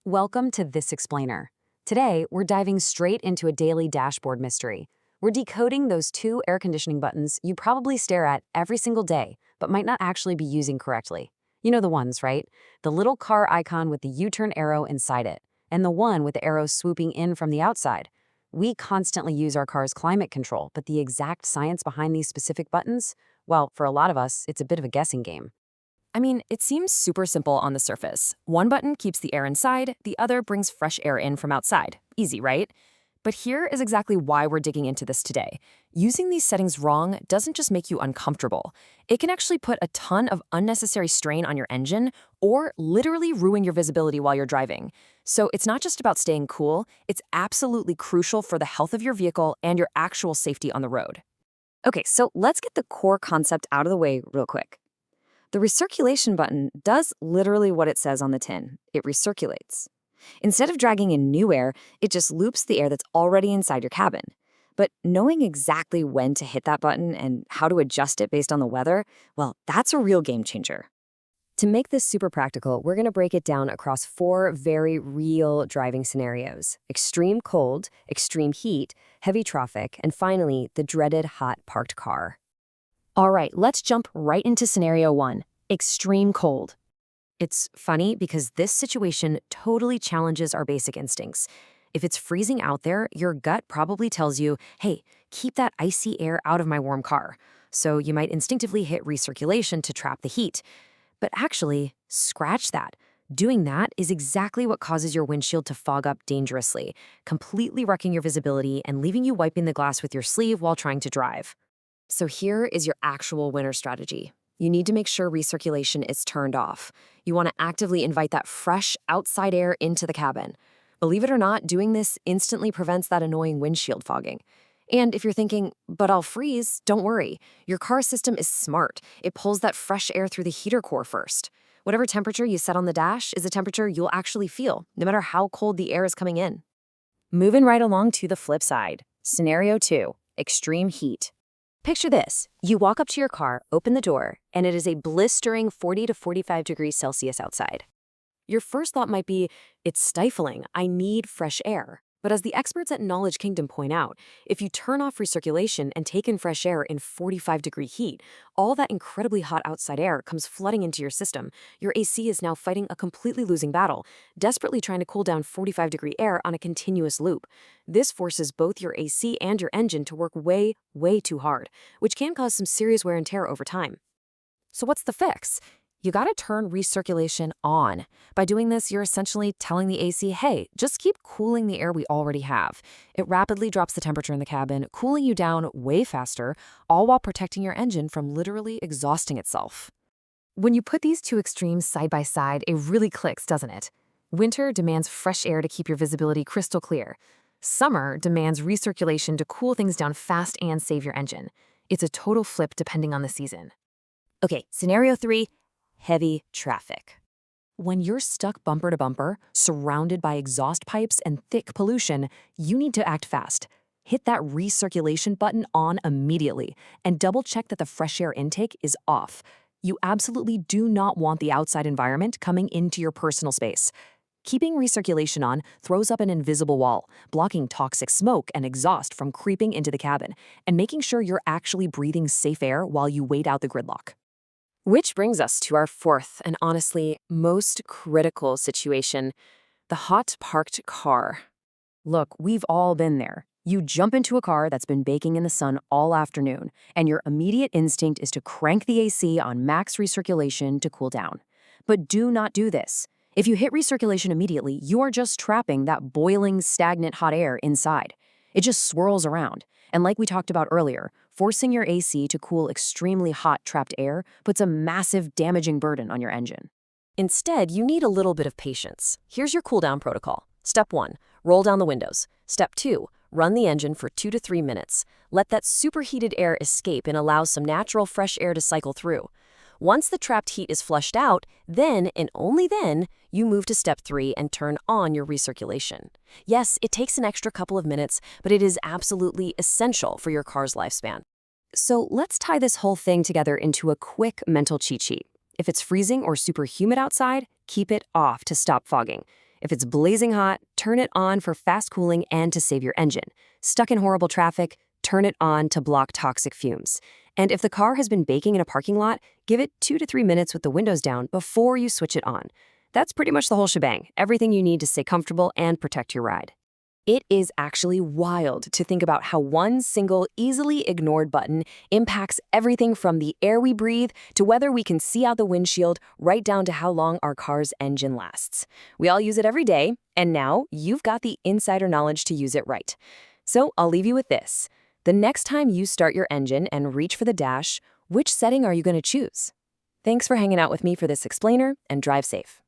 Welcome to This Explainer. Today, we're diving straight into a daily dashboard mystery. We're decoding those two air conditioning buttons you probably stare at every single day, but might not actually be using correctly. You know the ones, right? The little car icon with the U-turn arrow inside it, and the one with the arrow swooping in from the outside. We constantly use our car's climate control, but the exact science behind these specific buttons? Well, for a lot of us, it's a bit of a guessing game. I mean, it seems super simple on the surface. One button keeps the air inside, the other brings fresh air in from outside. Easy, right? But here is exactly why we're digging into this today. Using these settings wrong doesn't just make you uncomfortable. It can actually put a ton of unnecessary strain on your engine or literally ruin your visibility while you're driving. So it's not just about staying cool, it's absolutely crucial for the health of your vehicle and your actual safety on the road. Okay, so let's get the core concept out of the way real quick. The recirculation button does literally what it says on the tin. It recirculates. Instead of dragging in new air, it just loops the air that's already inside your cabin. But knowing exactly when to hit that button and how to adjust it based on the weather, well, that's a real game changer. To make this super practical, we're going to break it down across 4 very real driving scenarios: extreme cold, extreme heat, heavy traffic, and finally, the dreaded hot parked car. All right, let's jump right into scenario 1, extreme cold. It's funny because this situation totally challenges our basic instincts. If it's freezing out there, your gut probably tells you, hey, keep that icy air out of my warm car. So you might instinctively hit recirculation to trap the heat. But actually, scratch that. Doing that is exactly what causes your windshield to fog up dangerously, completely wrecking your visibility and leaving you wiping the glass with your sleeve while trying to drive. So here is your actual winner strategy. You need to make sure recirculation is turned off. You want to actively invite that fresh outside air into the cabin. Believe it or not, doing this instantly prevents that annoying windshield fogging. And if you're thinking, but I'll freeze, don't worry. Your car system is smart. It pulls that fresh air through the heater core first. Whatever temperature you set on the dash is a temperature you'll actually feel, no matter how cold the air is coming in. Moving right along to the flip side. Scenario 2, extreme heat. Picture this. You walk up to your car, open the door, and it is a blistering 40 to 45 degrees Celsius outside. Your first thought might be, it's stifling, I need fresh air. But as the experts at Knowledge Kingdom point out, if you turn off recirculation and take in fresh air in 45-degree heat, all that incredibly hot outside air comes flooding into your system. Your AC is now fighting a completely losing battle, desperately trying to cool down 45-degree air on a continuous loop. This forces both your AC and your engine to work way, way too hard, which can cause some serious wear and tear over time. So what's the fix? You gotta turn recirculation on. By doing this, you're essentially telling the AC, hey, just keep cooling the air we already have. It rapidly drops the temperature in the cabin, cooling you down way faster, all while protecting your engine from literally exhausting itself. When you put these two extremes side by side, it really clicks, doesn't it? Winter demands fresh air to keep your visibility crystal clear. Summer demands recirculation to cool things down fast and save your engine. It's a total flip depending on the season. Okay, scenario 3. Heavy traffic. When you're stuck bumper to bumper, surrounded by exhaust pipes and thick pollution, you need to act fast. Hit that recirculation button on immediately and double-check that the fresh air intake is off. You absolutely do not want the outside environment coming into your personal space. Keeping recirculation on throws up an invisible wall, blocking toxic smoke and exhaust from creeping into the cabin, and making sure you're actually breathing safe air while you wait out the gridlock. Which brings us to our fourth and honestly most critical situation, the hot parked car. Look, we've all been there. You jump into a car that's been baking in the sun all afternoon, and your immediate instinct is to crank the AC on max recirculation to cool down. But do not do this. If you hit recirculation immediately, you are just trapping that boiling, stagnant hot air inside. It just swirls around. And like we talked about earlier, forcing your AC to cool extremely hot trapped air puts a massive damaging burden on your engine. Instead, you need a little bit of patience. Here's your cool down protocol. Step 1, roll down the windows. Step 2, run the engine for 2 to 3 minutes. Let that superheated air escape and allow some natural fresh air to cycle through. Once the trapped heat is flushed out, then, and only then, you move to step 3 and turn on your recirculation. Yes, it takes an extra couple of minutes, but it is absolutely essential for your car's lifespan. So let's tie this whole thing together into a quick mental cheat sheet. If it's freezing or super humid outside, keep it off to stop fogging. If it's blazing hot, turn it on for fast cooling and to save your engine. Stuck in horrible traffic, turn it on to block toxic fumes. And if the car has been baking in a parking lot, give it 2 to 3 minutes with the windows down before you switch it on. That's pretty much the whole shebang, everything you need to stay comfortable and protect your ride. It is actually wild to think about how one single, easily ignored button impacts everything from the air we breathe to whether we can see out the windshield, right down to how long our car's engine lasts. We all use it every day, and now you've got the insider knowledge to use it right. So I'll leave you with this. The next time you start your engine and reach for the dash, which setting are you going to choose? Thanks for hanging out with me for this explainer, and drive safe.